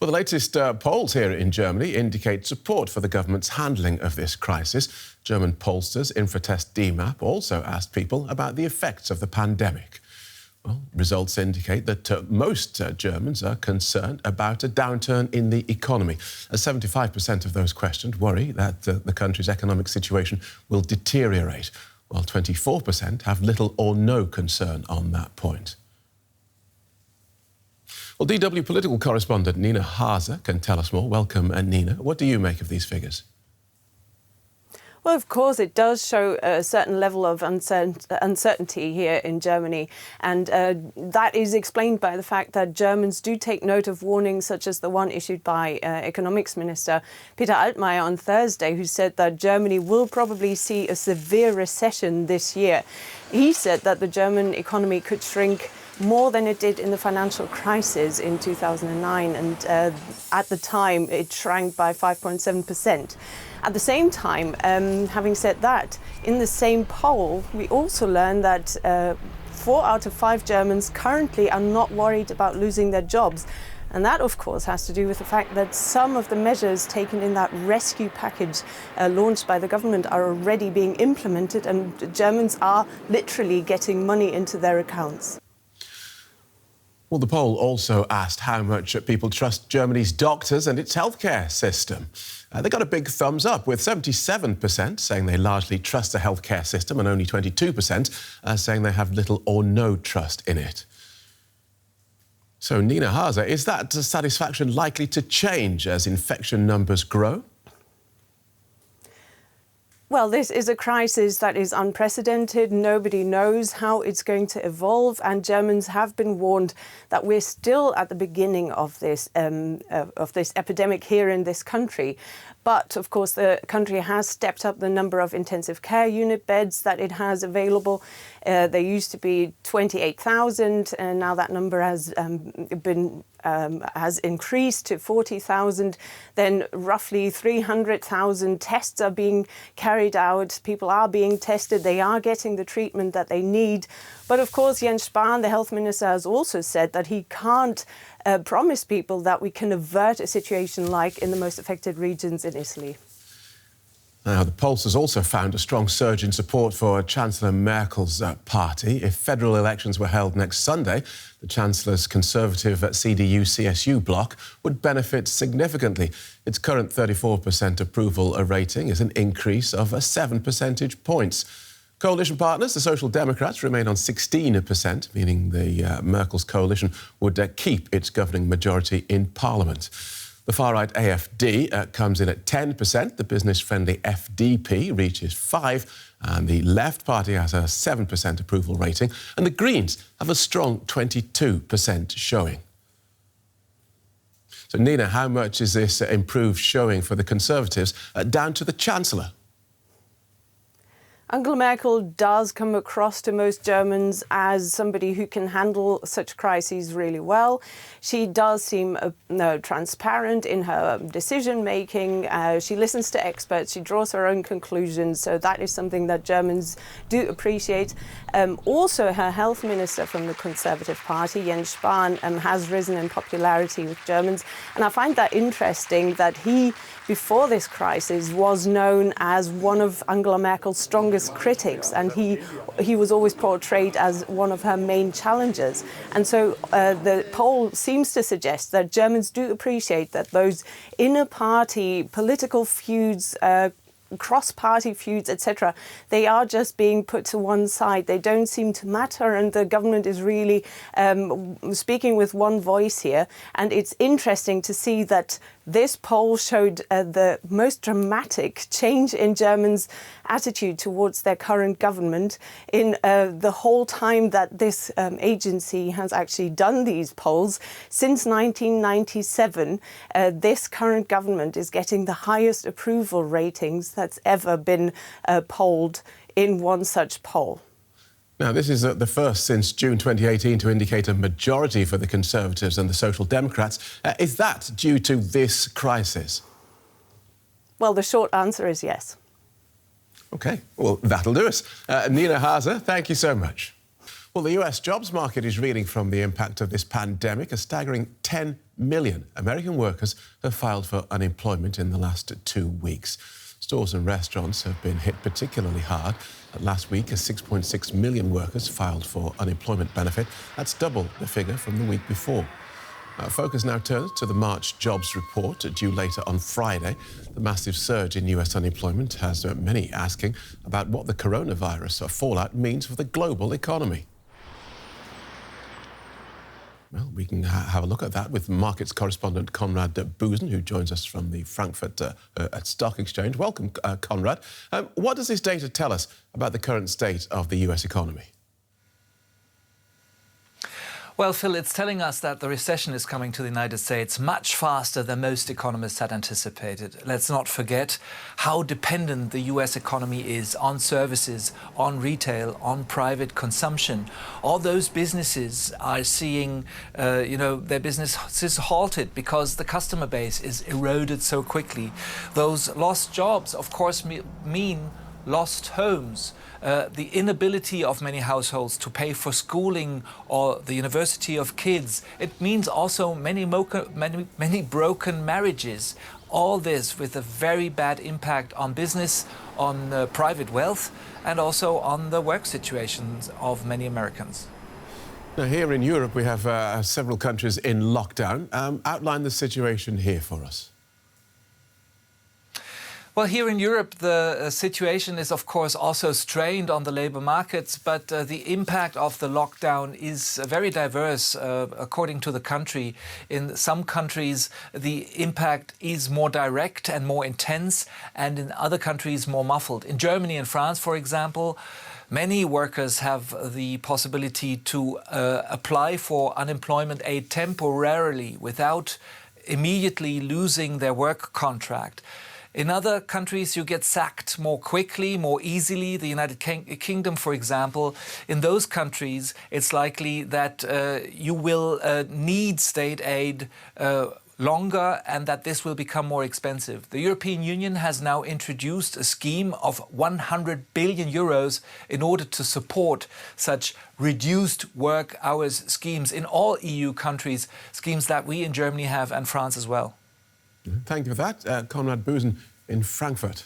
Well, the latest polls here in Germany indicate support for the government's handling of this crisis. German pollsters infratest dimap also asked people about the effects of the pandemic. Well, results indicate that most Germans are concerned about a downturn in the economy. 75% of those questioned worry that the country's economic situation will deteriorate, while 24% have little or no concern on that point. Well, DW political correspondent Nina Haase can tell us more. Welcome, Nina. What do you make of these figures? Well, of course, it does show a certain level of uncertainty here in Germany. And that is explained by the fact that Germans do take note of warnings such as the one issued by Economics Minister Peter Altmaier on Thursday, who said that Germany will probably see a severe recession this year. He said that the German economy could shrink more than it did in the financial crisis in 2009. And at the time, it shrank by 5.7%. At the same time, having said that, in the same poll, we also learned that 4 out of 5 Germans currently are not worried about losing their jobs. And that, of course, has to do with the fact that some of the measures taken in that rescue package launched by the government are already being implemented, and Germans are literally getting money into their accounts. Well, the poll also asked how much people trust Germany's doctors and its healthcare system. They got a big thumbs up, with 77% saying they largely trust the healthcare system and only 22% saying they have little or no trust in it. So, Nina Haase, is that satisfaction likely to change as infection numbers grow? Well, this is a crisis that is unprecedented. Nobody knows how it's going to evolve, and Germans have been warned that we're still at the beginning of this epidemic here in this country. But, of course, the country has stepped up the number of intensive care unit beds that it has available. There used to be 28,000, and now that number has increased to 40,000. Then roughly 300,000 tests are being carried out. People are being tested. They are getting the treatment that they need. But, of course, Jens Spahn, the health minister, has also said that he can't promise people that we can avert a situation like in the most affected regions in Italy. Now, the pollsters also found a strong surge in support for Chancellor Merkel's party. If federal elections were held next Sunday, the Chancellor's conservative CDU-CSU bloc would benefit significantly. Its current 34% approval rating is an increase of 7 percentage points. Coalition partners, the Social Democrats, remain on 16%, meaning the Merkel's coalition would keep its governing majority in Parliament. The far-right AfD comes in at 10%, the business-friendly FDP reaches 5%, and the Left Party has a 7% approval rating, and the Greens have a strong 22% showing. So, Nina, how much is this improved showing for the Conservatives down to the Chancellor? Angela Merkel does come across to most Germans as somebody who can handle such crises really well. She does seem transparent in her decision-making. She listens to experts. She draws her own conclusions. So that is something that Germans do appreciate. Also, her health minister from the Conservative Party, Jens Spahn, has risen in popularity with Germans. And I find that interesting that he, before this crisis, was known as one of Angela Merkel's strongest critics, and he was always portrayed as one of her main challengers. And so the poll seems to suggest that Germans do appreciate that those inner-party political feuds, cross-party feuds, etc., they are just being put to one side. They don't seem to matter, and the government is really speaking with one voice here. And it's interesting to see that this poll showed the most dramatic change in Germans' attitude towards their current government in the whole time that this agency has actually done these polls. Since 1997, this current government is getting the highest approval ratings that's ever been polled in one such poll. Now, this is the first since June 2018 to indicate a majority for the Conservatives and the Social Democrats. Is that due to this crisis? Well, the short answer is yes. OK, well, that'll do us. Nina Haase, thank you so much. Well, the US jobs market is reeling from the impact of this pandemic. A staggering 10 million American workers have filed for unemployment in the last 2 weeks. Stores and restaurants have been hit particularly hard. Last week, 6.6 million workers filed for unemployment benefit. That's double the figure from the week before. Focus now turns to the March jobs report due later on Friday. The massive surge in US unemployment has many asking about what the coronavirus fallout means for the global economy. Well, we can have a look at that with markets correspondent Conrad Busen, who joins us from the Frankfurt Stock Exchange. Welcome, Conrad. What does this data tell us about the current state of the US economy? Well, Phil, it's telling us that the recession is coming to the United States much faster than most economists had anticipated. Let's not forget how dependent the US economy is on services, on retail, on private consumption. All those businesses are seeing, their businesses halted because the customer base is eroded so quickly. Those lost jobs, of course, mean lost homes. The inability of many households to pay for schooling or the university of kids. It means also many broken marriages. All this with a very bad impact on business, on private wealth, and also on the work situations of many Americans. Now, here in Europe, we have several countries in lockdown. Outline the situation here for us. Well, here in Europe, the situation is, of course, also strained on the labour markets, but the impact of the lockdown is very diverse according to the country. In some countries, the impact is more direct and more intense, and in other countries, more muffled. In Germany and France, for example, many workers have the possibility to apply for unemployment aid temporarily without immediately losing their work contract. In other countries, you get sacked more quickly, more easily. The United Kingdom, for example, in those countries, it's likely that you will need state aid longer and that this will become more expensive. The European Union has now introduced a scheme of 100 billion euros in order to support such reduced work hours schemes in all EU countries, schemes that we in Germany have and France as well. Thank you for that. Conrad Busen in Frankfurt.